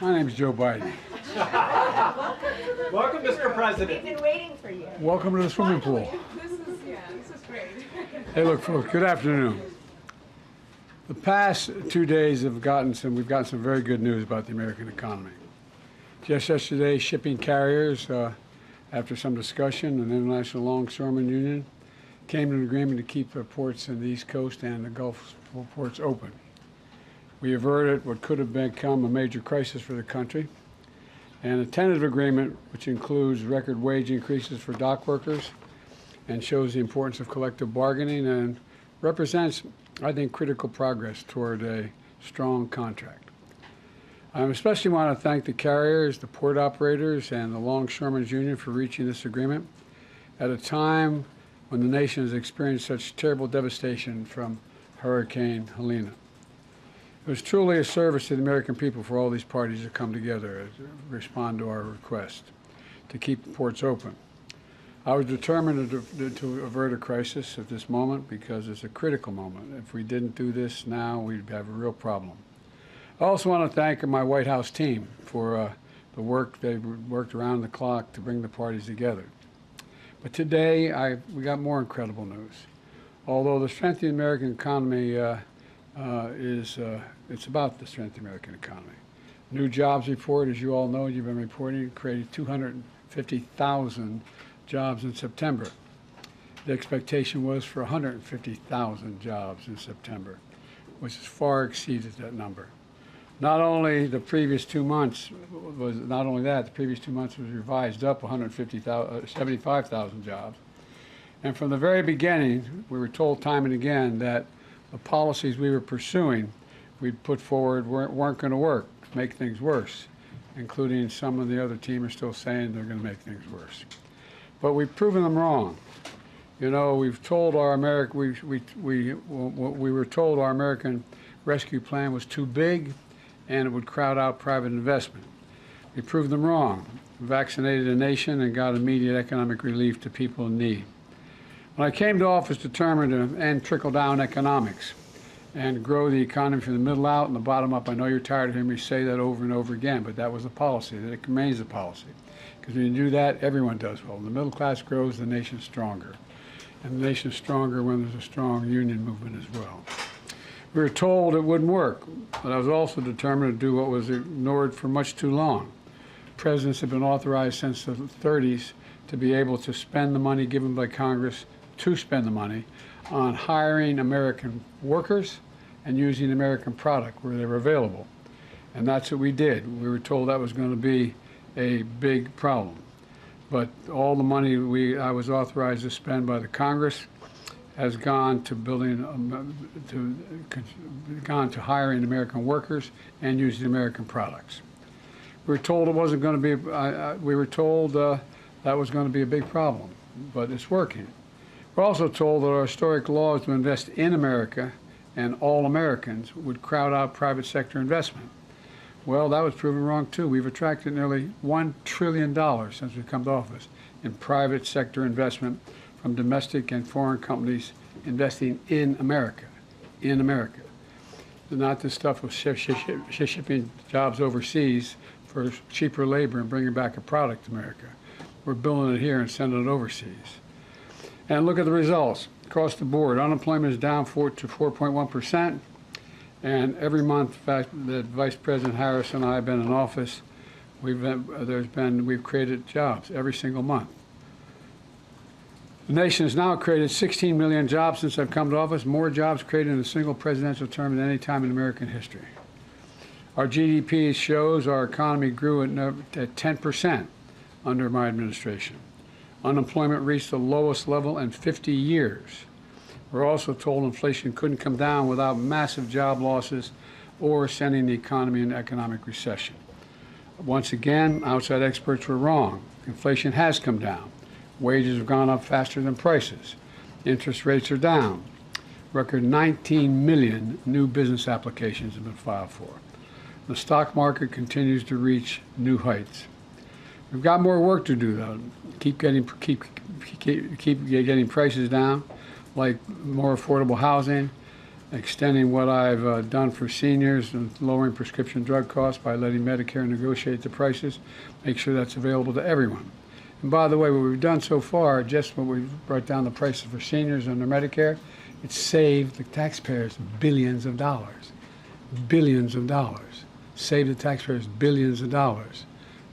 My name is Joe Biden. Welcome, Mr. President. We've been waiting for you. Welcome to the swimming pool. This is great. Hey, look, folks, good afternoon. The past 2 days we've gotten some very good news about the American economy. Just yesterday, shipping carriers, after some discussion, an International Longshoremen Union came to an agreement to keep the ports in the East Coast and the Gulf ports open. We averted what could have become a major crisis for the country, and a tentative agreement which includes record wage increases for dock workers and shows the importance of collective bargaining and represents, I think, critical progress toward a strong contract. I especially want to thank the carriers, the port operators, and the Longshoremen's Union for reaching this agreement at a time when the nation has experienced such terrible devastation from Hurricane Helene. It was truly a service to the American people for all these parties to come together to respond to our request to keep the ports open. I was determined to avert a crisis at this moment because it's a critical moment. If we didn't do this now, we'd have a real problem. I also want to thank my White House team for the work. They worked around the clock to bring the parties together. But today, we got more incredible news. Although the strength of the American economy it's about the strength of the American economy. New jobs report, as you all know, you've been reporting, created 250,000 jobs in September. The expectation was for 150,000 jobs in September, which has far exceeded that number. Not only the previous 2 months was the previous 2 months was revised up 75,000 jobs. And from the very beginning, we were told time and again that the policies we were pursuing, we'd put forward weren't going to work, make things worse, including some of the other team are still saying they're going to make things worse. But we've proven them wrong. You know, we've told our we were told our American Rescue Plan was too big and it would crowd out private investment. We proved them wrong. We vaccinated the nation and got immediate economic relief to people in need. When I came to office determined to end trickle-down economics and grow the economy from the middle out and the bottom up. I know you're tired of hearing me say that over and over again, but that was the policy, that it remains the policy. Because when you do that, everyone does well. When the middle class grows, the nation's stronger. And the nation's stronger when there's a strong union movement as well. We were told it wouldn't work, but I was also determined to do what was ignored for much too long. Presidents have been authorized since the 30s to be able to spend the money given by Congress to spend the money on hiring American workers and using American product where they were available. And that's what we did. We were told that was going to be a big problem. But all the money I was authorized to spend by the Congress has gone to hiring American workers and using American products. We were told it wasn't going to be, we were told that was going to be a big problem, but it's working. We're also told that our historic laws to invest in America and all Americans would crowd out private sector investment. Well, that was proven wrong too. We've attracted nearly $1 trillion since we've come to office in private sector investment from domestic and foreign companies investing in America, Not this stuff of shipping jobs overseas for cheaper labor and bringing back a product to America. We're building it here and sending it overseas. And look at the results across the board. Unemployment is down to 4.1%. And every month, in fact, that Vice President Harris and I have been in office, we've created jobs every single month. The nation has now created 16 million jobs since I've come to office, more jobs created in a single presidential term than any time in American history. Our GDP shows our economy grew at 10% under my administration. Unemployment reached the lowest level in 50 years. We're also told inflation couldn't come down without massive job losses or sending the economy into economic recession. Once again, outside experts were wrong. Inflation has come down. Wages have gone up faster than prices. Interest rates are down. Record 19 million new business applications have been filed for. The stock market continues to reach new heights. We've got more work to do, though. Keep getting prices down, like more affordable housing, extending what I've done for seniors and lowering prescription drug costs by letting Medicare negotiate the prices, make sure that's available to everyone. And by the way, what we've done so far, just when we've brought down the prices for seniors under Medicare, it's saved the taxpayers billions of dollars. Billions of dollars. Saved the taxpayers billions of dollars.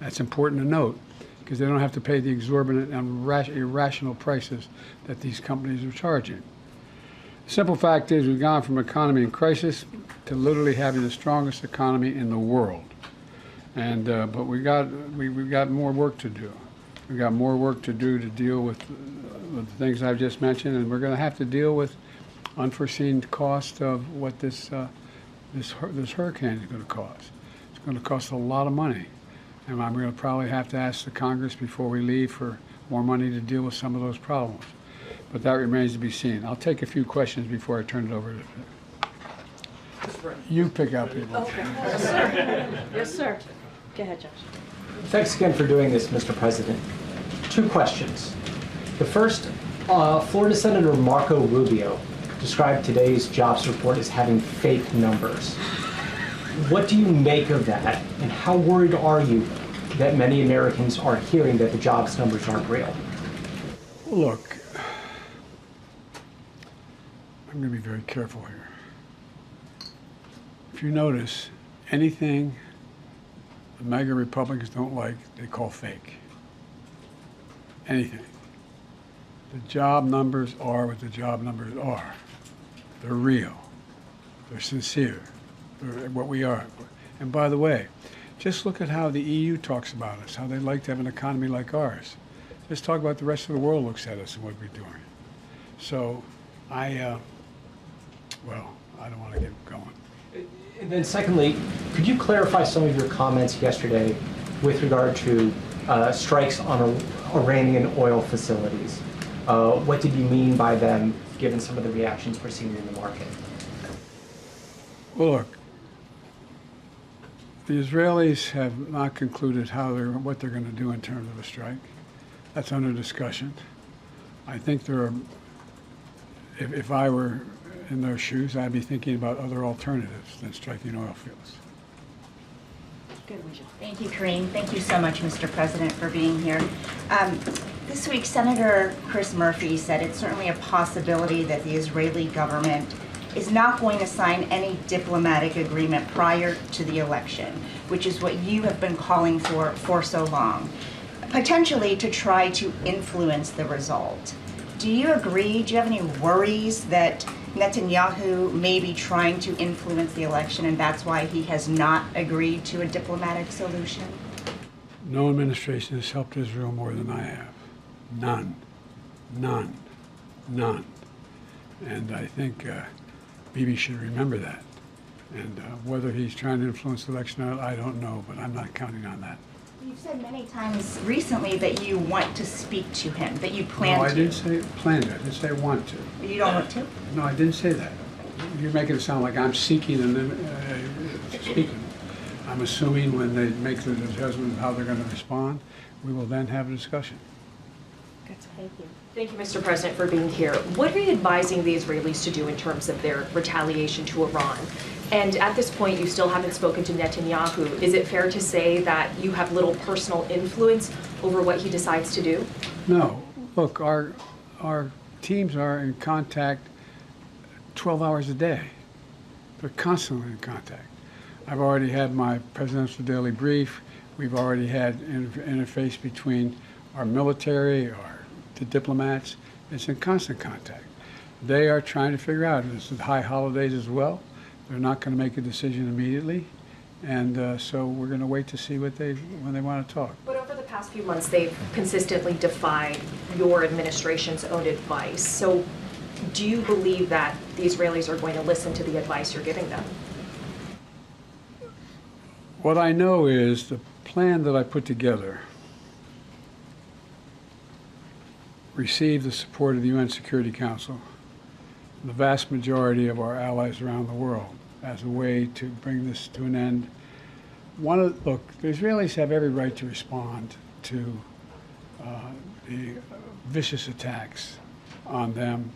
That's important to note, because they don't have to pay the exorbitant and irrational prices that these companies are charging. The simple fact is we've gone from economy in crisis to literally having the strongest economy in the world. And but we've got more work to do. We've got more work to do to deal with the things I've just mentioned, and we're going to have to deal with unforeseen cost of what this hurricane is going to cost. It's going to cost a lot of money. And I'm going to probably have to ask the Congress before we leave for more money to deal with some of those problems. But that remains to be seen. I'll take a few questions before I turn it over to you. Pick out people. Okay. Yes, sir. Yes, sir. Go ahead, Josh. Thanks again for doing this, Mr. President. 2 questions. The first, Florida Senator Marco Rubio described today's jobs report as having fake numbers. What do you make of that, and how worried are you that many Americans are hearing that the jobs numbers aren't real? Look, I'm going to be very careful here. If you notice, anything the MAGA Republicans don't like, they call fake. Anything. The job numbers are what the job numbers are. They're real. They're sincere. They're what we are. And by the way, just look at how the EU talks about us, how they like to have an economy like ours. Just talk about the rest of the world looks at us and what we're doing. So I don't want to get going. And then secondly, could you clarify some of your comments yesterday with regard to strikes on Iranian oil facilities? What did you mean by them, given some of the reactions we're seeing in the market? Well, look, the Israelis have not concluded what they're going to do in terms of a strike. That's under discussion. I think if I were in their shoes, I'd be thinking about other alternatives than striking oil fields. Good, Wisha. Thank you, Kareem. Thank you so much, Mr. President, for being here. This week, Senator Chris Murphy said it's certainly a possibility that the Israeli government is not going to sign any diplomatic agreement prior to the election, which is what you have been calling for so long, potentially to try to influence the result. Do you agree? Do you have any worries that Netanyahu may be trying to influence the election and that's why he has not agreed to a diplomatic solution? No administration has helped Israel more than I have. None. None. None. And I think Bibi should remember that. And whether he's trying to influence the election or not, I don't know, but I'm not counting on that. You've said many times recently that you want to speak to him, that you plan to. No, I didn't say plan to. I didn't say want to. You don't want to? No, I didn't say that. You're making it sound like I'm seeking and then speaking. I'm assuming when they make the judgment of how they're going to respond, we will then have a discussion. Good. Thank you. Thank you, Mr. President, for being here. What are you advising the Israelis to do in terms of their retaliation to Iran? And at this point, you still haven't spoken to Netanyahu. Is it fair to say that you have little personal influence over what he decides to do? No. Look, our teams are in contact 12 hours a day. They're constantly in contact. I've already had my presidential daily brief. We've already had interface between our military, the diplomats. It's in constant contact. They are trying to figure out, this is high holidays as well. They're not going to make a decision immediately. And so we're going to wait to see when they want to talk. But over the past few months, they've consistently defied your administration's own advice. So do you believe that the Israelis are going to listen to the advice you're giving them? What I know is the plan that I put together received the support of the UN Security Council, the vast majority of our allies around the world, as a way to bring this to an end. Look, the Israelis have every right to respond to the vicious attacks on them,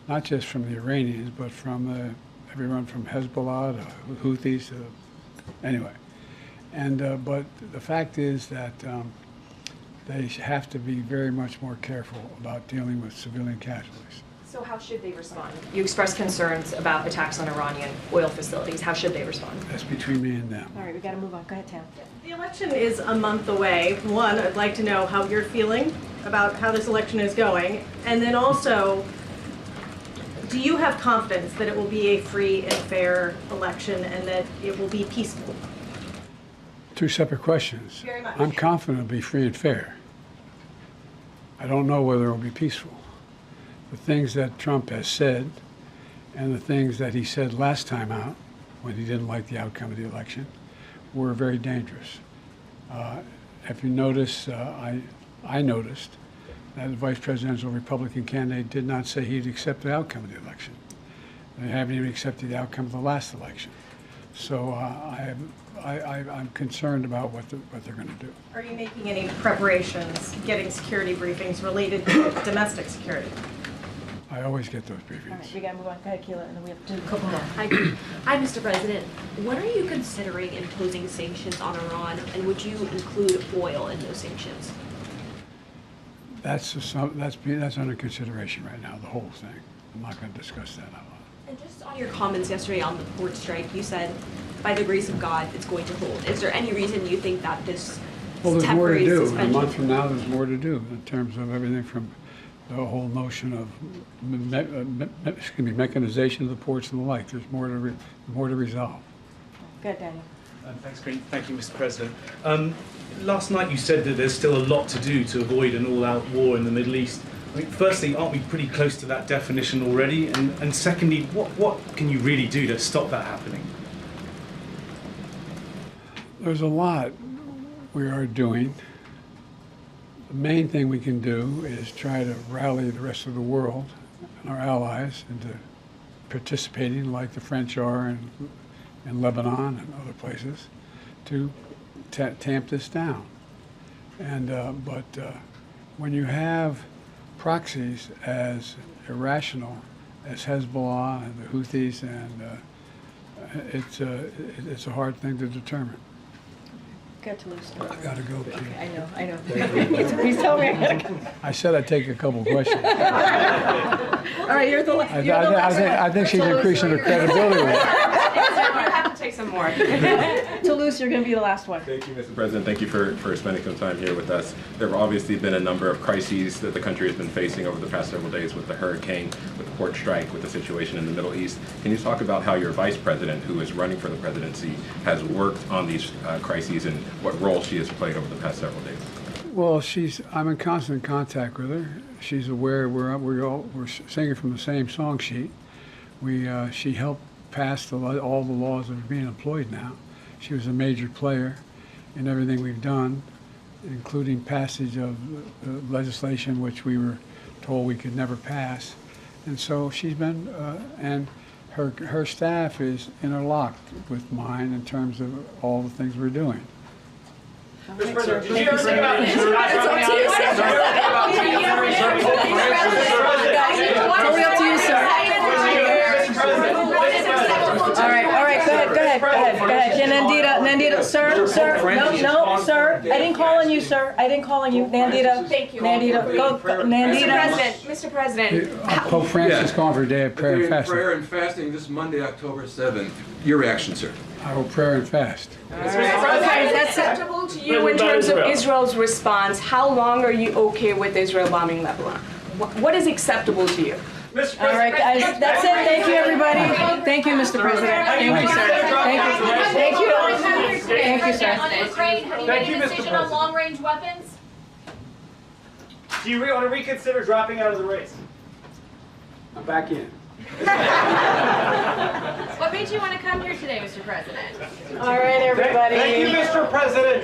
not just from the Iranians, but from the everyone from Hezbollah to Houthis to, anyway. And, but the fact is that they have to be very much more careful about dealing with civilian casualties. So how should they respond? You expressed concerns about attacks on Iranian oil facilities. How should they respond? That's between me and them. All right, we got to move on. Go ahead, Tam. The election is a month away. One, I'd like to know how you're feeling about how this election is going. And then also, do you have confidence that it will be a free and fair election and that it will be peaceful? Two separate questions. Very much. I'm confident it'll be free and fair. I don't know whether it'll be peaceful. The things that Trump has said and the things that he said last time out when he didn't like the outcome of the election were very dangerous. If you notice, I noticed that the vice presidential Republican candidate did not say he'd accept the outcome of the election. They haven't even accepted the outcome of the last election. So I'm concerned about what they're going to do. Are you making any preparations, getting security briefings related to domestic security? I always get those All right, briefings. we got to move on. Go ahead, Keila, and then we have to do a couple more. Hi, Mr. President. When are you considering imposing sanctions on Iran, and would you include oil in those sanctions? That's under consideration right now, the whole thing. I'm not going to discuss that out loud. And just on your comments yesterday on the port strike, you said, by the grace of God, it's going to hold. Is there any reason you think that this Well, there's more to temporary do. In a suspension? month from now, there's more to do in terms of everything from the whole notion of mechanization of the ports and the like. There's more to resolve. Go ahead, Daniel. Thank you, Mr. President. Last night you said that there's still a lot to do to avoid an all-out war in the Middle East. I mean, firstly, aren't we pretty close to that definition already? And secondly, what can you really do to stop that happening? There's a lot we are doing. The main thing we can do is try to rally the rest of the world and our allies into participating like the French are in Lebanon and other places to tamp this down. And but when you have proxies as irrational as Hezbollah and the Houthis, and it's a hard thing to determine. Go to Toulouse. I gotta go, Keith. I know. He's telling me I got to go. I said I'd take a couple questions. All right, you're the last. I think she's increasing her credibility with it. You have to take some more. Toulouse, you're going to be the last one. Thank you, Mr. President. Thank you for spending some time here with us. There have obviously been a number of crises that the country has been facing over the past several days with the hurricane, with the port strike, with the situation in the Middle East. Can you talk about how your vice president, who is running for the presidency, has worked on these crises and what role she has played over the past several days? Well, I'm in constant contact with her. She's aware we're singing from the same song sheet. She helped pass all the laws that are being employed now. She was a major player in everything we've done, including passage of legislation which we were told we could never pass. And so she's been, and her staff is interlocked with mine in terms of all the things we're doing. Mr. President, did you Totally up to you, sir. All right, go ahead. Yeah, Nandita, sir, no, sir. I didn't call on you, sir. I didn't call on you, Nandita. Thank you. Nandita, go, Nandita. Mr. President, Pope Francis calling for a day of prayer and Doing fasting. prayer and fasting this Monday, October 7th. Your reaction, sir? I will prayer and fast. okay, that's acceptable to you in terms of Israel's response. How long are you okay with Israel bombing Lebanon? What is acceptable to you? All right, guys, that's it. Thank you, everybody. Thank you, Mr. President. Thank you, sir. Thank you, sir. On Ukraine, have you made a decision on long-range weapons? Do you want to reconsider dropping out of the race? I'm back in. What made you want to come here today, Mr. President? All right, everybody. Thank you, Mr. President.